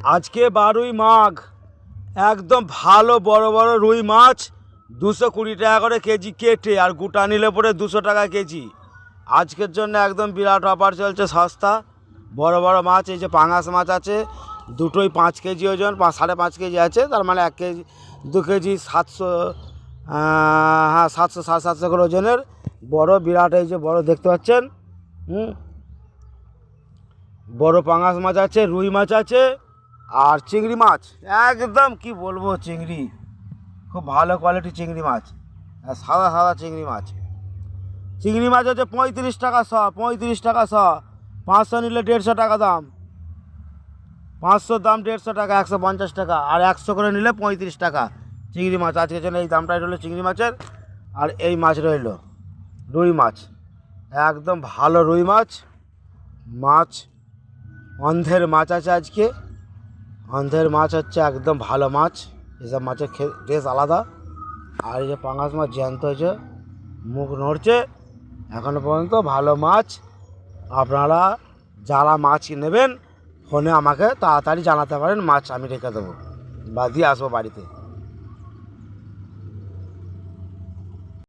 আজকে 12ই মাঘ, একদম ভালো বড় বড় রুই মাছ 220 টাকা করে কেজি কেটে, আর গোটা নিলে পরে 200 টাকা কেজি। আজকের জন্য একদম বিরাট অফার চলছে, সস্তা বড় বড় মাছ। এই যে পাঙাশ মাছ আছে, দুটোই 5 কেজি ওজন, 5.5 কেজি আছে, তার মানে 1 কেজি 2 কেজি 700, হ্যাঁ 700 750 করে ওজনের বড় বিরাট। এই যে বড় দেখতে পাচ্ছেন, বড় পাঙাশ মাছ আছে, রুই মাছ আছে, আর চিংড়ি মাছ। একদম কি বলবো, চিংড়ি খুব ভালো কোয়ালিটি চিংড়ি মাছ, সাদা সাদা চিংড়ি মাছ। চিংড়ি মাছ হচ্ছে 35 টাকা শ, 35 টাকা শ। 500 নিলে 150 টাকা দাম, 500 দাম 150 টাকা, 150 টাকা। আর 100 করে নিলে 35 টাকা চিংড়ি মাছ। আজকের জন্য এই দামটাই রইলো চিংড়ি মাছের। আর এই মাছ রইল রুই মাছ, একদম ভালো রুই মাছ। মাছ অন্ধের মাছ আছে আজকে, অন্ধের মাছ হচ্ছে একদম ভালো মাছ, এসব মাছের টেস্ট আলাদা। আর এই যে পাঙাশ মাছ জ্যান্ত হয়েছে, মুখ নড়ছে, এখনও পর্যন্ত ভালো মাছ। আপনারা যারা মাছ নেবেন ফোনে আমাকে তাড়াতাড়ি জানাতে পারেন, মাছ আমি রেখে দেবো বা দিয়ে আসবো বাড়িতে।